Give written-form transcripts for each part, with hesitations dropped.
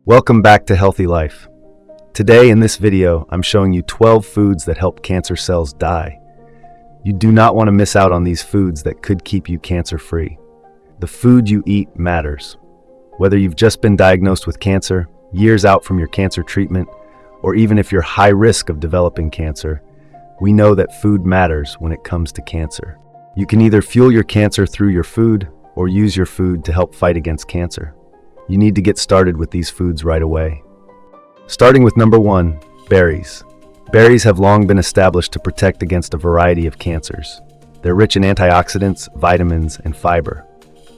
Welcome back to Healthy Life. Today in this video, I'm showing you 12 foods that help cancer cells die. You do not want to miss out on these foods that could keep you cancer-free. The food you eat matters. Whether you've just been diagnosed with cancer, years out from your cancer treatment, or even if you're high risk of developing cancer, we know that food matters when it comes to cancer. You can either fuel your cancer through your food or use your food to help fight against cancer. You need to get started with these foods right away. Starting with number 1, berries. Berries have long been established to protect against a variety of cancers. They're rich in antioxidants, vitamins, and fiber.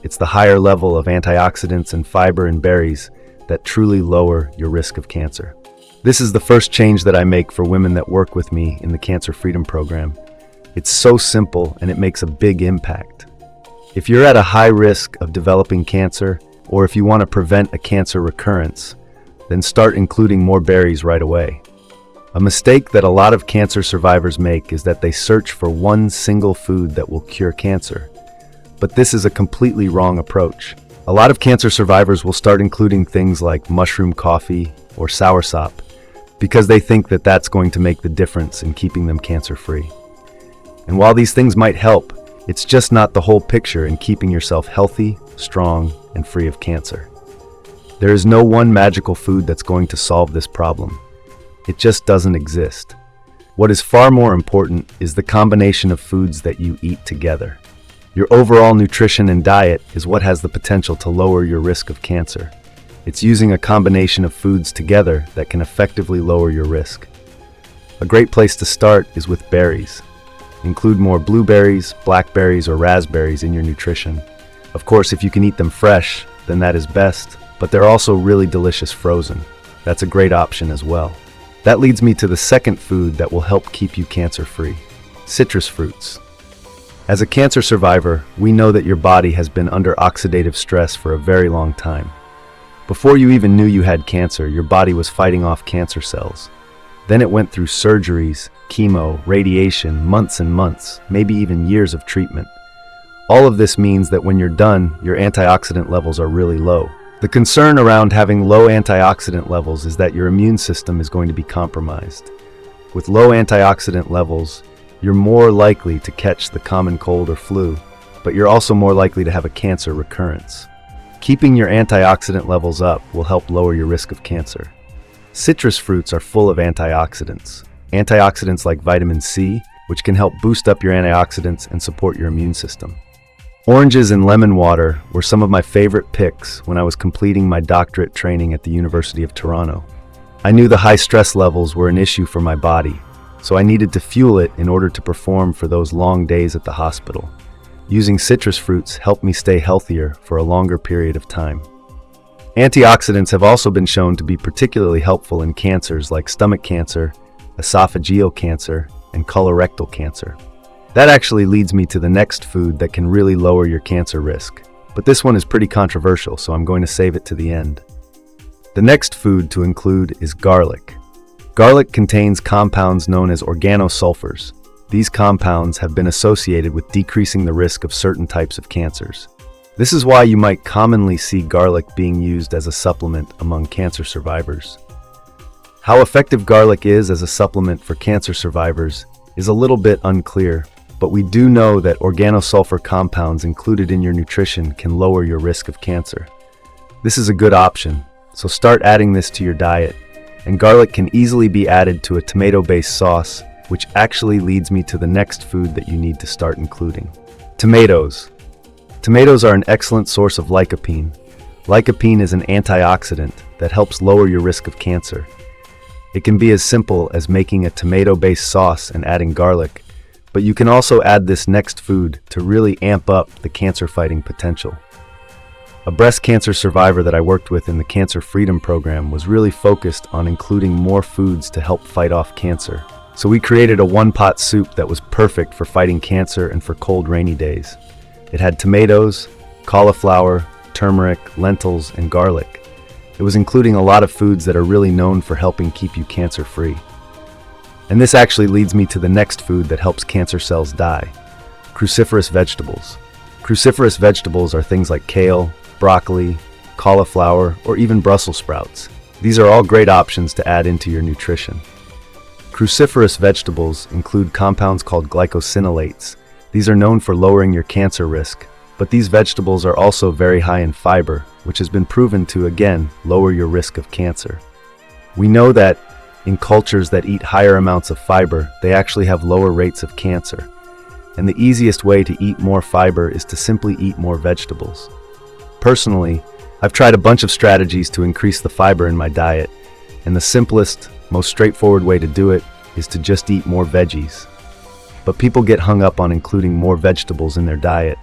It's the higher level of antioxidants and fiber in berries that truly lower your risk of cancer. This is the first change that I make for women that work with me in the Cancer Freedom Program. It's so simple and it makes a big impact. If you're at a high risk of developing cancer, or if you want to prevent a cancer recurrence, then start including more berries right away. A mistake that a lot of cancer survivors make is that they search for one single food that will cure cancer. But this is a completely wrong approach. A lot of cancer survivors will start including things like mushroom coffee or soursop because they think that that's going to make the difference in keeping them cancer-free. And while these things might help, it's just not the whole picture in keeping yourself healthy, strong, and free of cancer. There is no one magical food that's going to solve this problem. It just doesn't exist. What is far more important is the combination of foods that you eat together. Your overall nutrition and diet is what has the potential to lower your risk of cancer. It's using a combination of foods together that can effectively lower your risk. A great place to start is with berries. Include more blueberries, blackberries, or raspberries in your nutrition. Of course, if you can eat them fresh, then that is best, but they're also really delicious frozen. That's a great option as well. That leads me to the second food that will help keep you cancer-free: citrus fruits. As a cancer survivor, we know that your body has been under oxidative stress for a very long time. Before you even knew you had cancer, your body was fighting off cancer cells. Then it went through surgeries, chemo, radiation, months and months, maybe even years of treatment. All of this means that when you're done, your antioxidant levels are really low. The concern around having low antioxidant levels is that your immune system is going to be compromised. With low antioxidant levels, you're more likely to catch the common cold or flu, but you're also more likely to have a cancer recurrence. Keeping your antioxidant levels up will help lower your risk of cancer. Citrus fruits are full of antioxidants. Antioxidants like vitamin C, which can help boost up your antioxidants and support your immune system. Oranges and lemon water were some of my favorite picks when I was completing my doctorate training at the University of Toronto. I knew the high stress levels were an issue for my body, so I needed to fuel it in order to perform for those long days at the hospital. Using citrus fruits helped me stay healthier for a longer period of time. Antioxidants have also been shown to be particularly helpful in cancers like stomach cancer, esophageal cancer, and colorectal cancer. That actually leads me to the next food that can really lower your cancer risk. But this one is pretty controversial, so I'm going to save it to the end. The next food to include is garlic. Garlic contains compounds known as organosulfurs. These compounds have been associated with decreasing the risk of certain types of cancers. This is why you might commonly see garlic being used as a supplement among cancer survivors. How effective garlic is as a supplement for cancer survivors is a little bit unclear, but we do know that organosulfur compounds included in your nutrition can lower your risk of cancer. This is a good option, so start adding this to your diet, and garlic can easily be added to a tomato-based sauce, which actually leads me to the next food that you need to start including: tomatoes. Tomatoes are an excellent source of lycopene. Lycopene is an antioxidant that helps lower your risk of cancer. It can be as simple as making a tomato-based sauce and adding garlic, but you can also add this next food to really amp up the cancer-fighting potential. A breast cancer survivor that I worked with in the Cancer Freedom Program was really focused on including more foods to help fight off cancer. So we created a one-pot soup that was perfect for fighting cancer and for cold, rainy days. It had tomatoes, cauliflower, turmeric, lentils, and garlic. It was including a lot of foods that are really known for helping keep you cancer-free. And this actually leads me to the next food that helps cancer cells die: cruciferous vegetables. Cruciferous vegetables are things like kale, broccoli, cauliflower, or even Brussels sprouts. These are all great options to add into your nutrition. Cruciferous vegetables include compounds called glycosinolates. These are known for lowering your cancer risk, but these vegetables are also very high in fiber, which has been proven to, again, lower your risk of cancer. We know that in cultures that eat higher amounts of fiber, they actually have lower rates of cancer. And the easiest way to eat more fiber is to simply eat more vegetables. Personally, I've tried a bunch of strategies to increase the fiber in my diet, and the simplest, most straightforward way to do it is to just eat more veggies. But people get hung up on including more vegetables in their diet.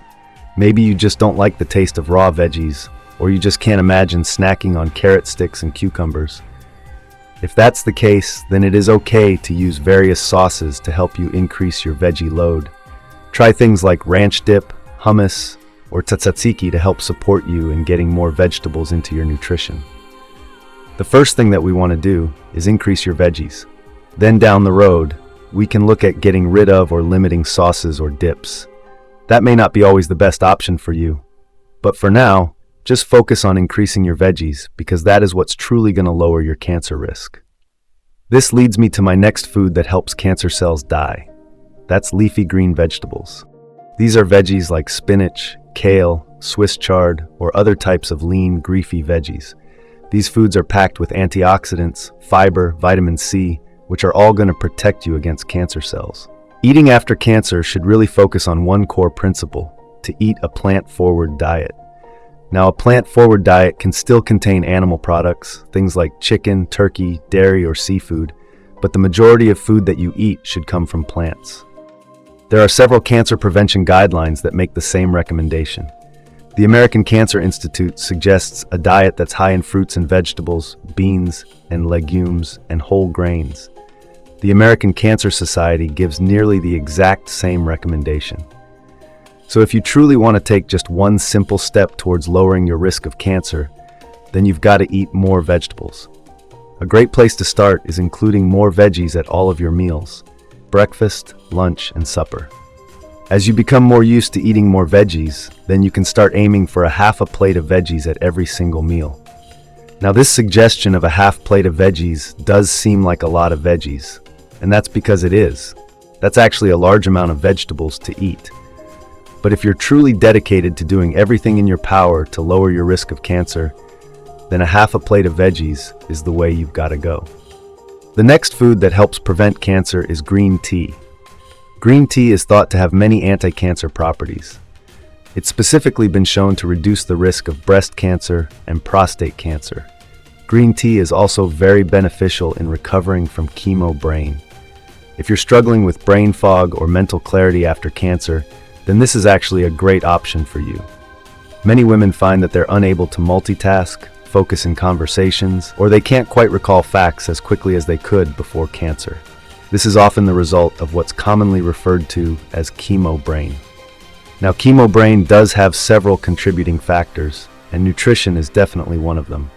Maybe you just don't like the taste of raw veggies, or you just can't imagine snacking on carrot sticks and cucumbers. If that's the case, then it is okay to use various sauces to help you increase your veggie load. Try things like ranch dip, hummus, or tzatziki to help support you in getting more vegetables into your nutrition. The first thing that we want to do is increase your veggies. Then down the road, we can look at getting rid of or limiting sauces or dips. That may not be always the best option for you, but for now, just focus on increasing your veggies because that is what's truly going to lower your cancer risk. This leads me to my next food that helps cancer cells die. That's leafy green vegetables. These are veggies like spinach, kale, Swiss chard, or other types of lean, greasy veggies. These foods are packed with antioxidants, fiber, vitamin C, which are all going to protect you against cancer cells. Eating after cancer should really focus on one core principle: to eat a plant-forward diet. Now, a plant-forward diet can still contain animal products, things like chicken, turkey, dairy, or seafood, but the majority of food that you eat should come from plants. There are several cancer prevention guidelines that make the same recommendation. The American Cancer Institute suggests a diet that's high in fruits and vegetables, beans and legumes, and whole grains. The American Cancer Society gives nearly the exact same recommendation. So if you truly want to take just one simple step towards lowering your risk of cancer, then you've got to eat more vegetables. A great place to start is including more veggies at all of your meals: breakfast, lunch, and supper. As you become more used to eating more veggies, then you can start aiming for a half a plate of veggies at every single meal. Now, this suggestion of a half plate of veggies does seem like a lot of veggies, and that's because it is. That's actually a large amount of vegetables to eat. But if you're truly dedicated to doing everything in your power to lower your risk of cancer, then a half a plate of veggies is the way you've got to go. The next food that helps prevent cancer is green tea. Green tea is thought to have many anti-cancer properties. It's specifically been shown to reduce the risk of breast cancer and prostate cancer. Green tea is also very beneficial in recovering from chemo brain. If you're struggling with brain fog or mental clarity after cancer, then this is actually a great option for you. Many women find that they're unable to multitask, focus in conversations, or they can't quite recall facts as quickly as they could before cancer. This is often the result of what's commonly referred to as chemo brain. Now, chemo brain does have several contributing factors, and nutrition is definitely one of them.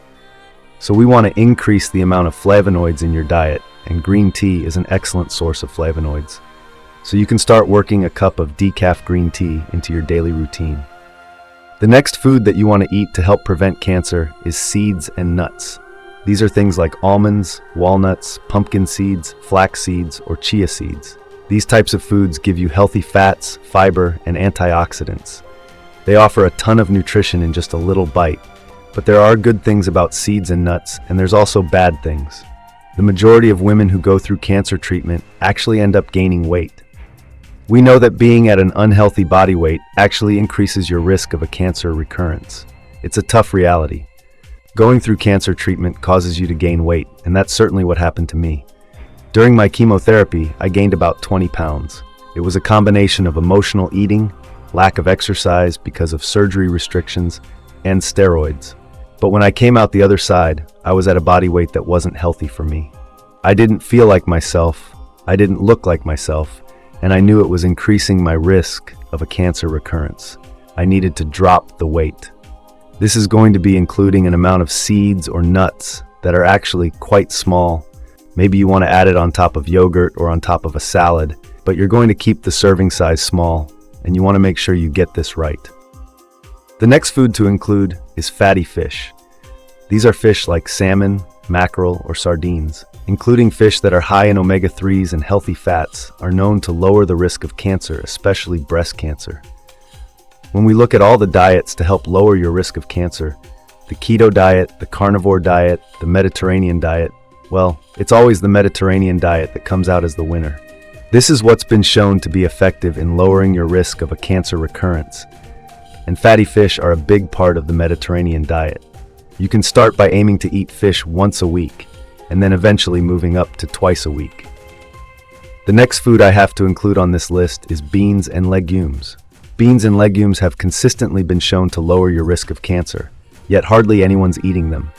So we want to increase the amount of flavonoids in your diet, and green tea is an excellent source of flavonoids. So you can start working a cup of decaf green tea into your daily routine. The next food that you want to eat to help prevent cancer is seeds and nuts. These are things like almonds, walnuts, pumpkin seeds, flax seeds, or chia seeds. These types of foods give you healthy fats, fiber, and antioxidants. They offer a ton of nutrition in just a little bite, but there are good things about seeds and nuts, and there's also bad things. The majority of women who go through cancer treatment actually end up gaining weight. We know that being at an unhealthy body weight actually increases your risk of a cancer recurrence. It's a tough reality. Going through cancer treatment causes you to gain weight, and that's certainly what happened to me. During my chemotherapy, I gained about 20 pounds. It was a combination of emotional eating, lack of exercise because of surgery restrictions, and steroids. But when I came out the other side, I was at a body weight that wasn't healthy for me. I didn't feel like myself, I didn't look like myself, and I knew it was increasing my risk of a cancer recurrence. I needed to drop the weight. This is going to be including an amount of seeds or nuts that are actually quite small. Maybe you want to add it on top of yogurt or on top of a salad, but you're going to keep the serving size small, and you want to make sure you get this right. The next food to include is fatty fish. These are fish like salmon, mackerel, or sardines. Including fish that are high in omega-3s and healthy fats are known to lower the risk of cancer, especially breast cancer. When we look at all the diets to help lower your risk of cancer, the keto diet, the carnivore diet, the Mediterranean diet, well, it's always the Mediterranean diet that comes out as the winner. This is what's been shown to be effective in lowering your risk of a cancer recurrence. And fatty fish are a big part of the Mediterranean diet. You can start by aiming to eat fish once a week, and then eventually moving up to twice a week. The next food I have to include on this list is beans and legumes. Beans and legumes have consistently been shown to lower your risk of cancer, yet hardly anyone's eating them.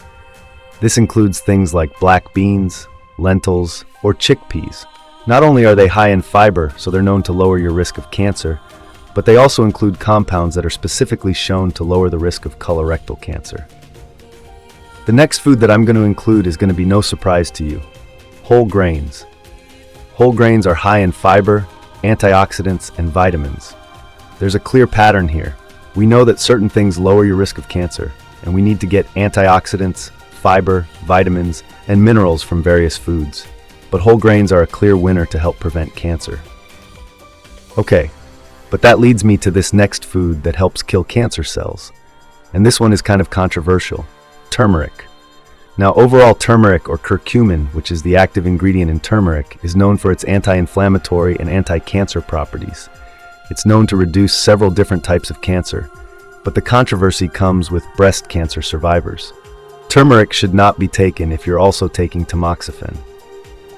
This includes things like black beans, lentils, or chickpeas. Not only are they high in fiber, so they're known to lower your risk of cancer, but they also include compounds that are specifically shown to lower the risk of colorectal cancer. The next food that I'm going to include is going to be no surprise to you: whole grains. Whole grains are high in fiber, antioxidants, and vitamins. There's a clear pattern here. We know that certain things lower your risk of cancer, and we need to get antioxidants, fiber, vitamins, and minerals from various foods. But whole grains are a clear winner to help prevent cancer. Okay, but that leads me to this next food that helps kill cancer cells. And this one is kind of controversial: turmeric. Now, overall, turmeric, or curcumin, which is the active ingredient in turmeric, is known for its anti-inflammatory and anti-cancer properties. It's known to reduce several different types of cancer, but the controversy comes with breast cancer survivors. Turmeric should not be taken if you're also taking tamoxifen.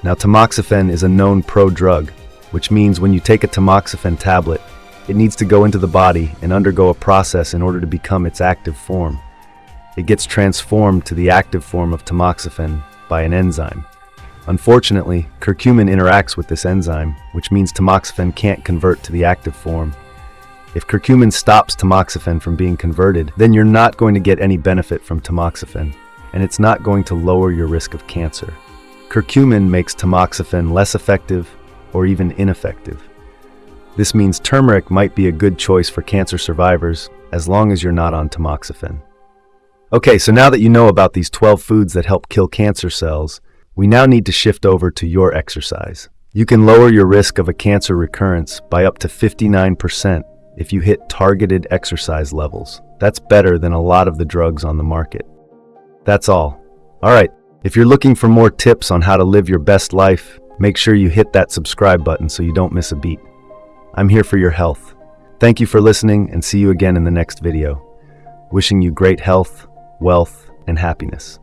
Now, tamoxifen is a known prodrug, which means when you take a tamoxifen tablet, it needs to go into the body and undergo a process in order to become its active form. It gets transformed to the active form of tamoxifen by an enzyme. Unfortunately, curcumin interacts with this enzyme, which means tamoxifen can't convert to the active form. If curcumin stops tamoxifen from being converted, then you're not going to get any benefit from tamoxifen, and it's not going to lower your risk of cancer. Curcumin makes tamoxifen less effective or even ineffective. This means turmeric might be a good choice for cancer survivors as long as you're not on tamoxifen. Okay, so now that you know about these 12 foods that help kill cancer cells, we now need to shift over to your exercise. You can lower your risk of a cancer recurrence by up to 59% if you hit targeted exercise levels. That's better than a lot of the drugs on the market. That's all. All right, if you're looking for more tips on how to live your best life, make sure you hit that subscribe button so you don't miss a beat. I'm here for your health. Thank you for listening, and see you again in the next video. Wishing you great health, wealth, and happiness.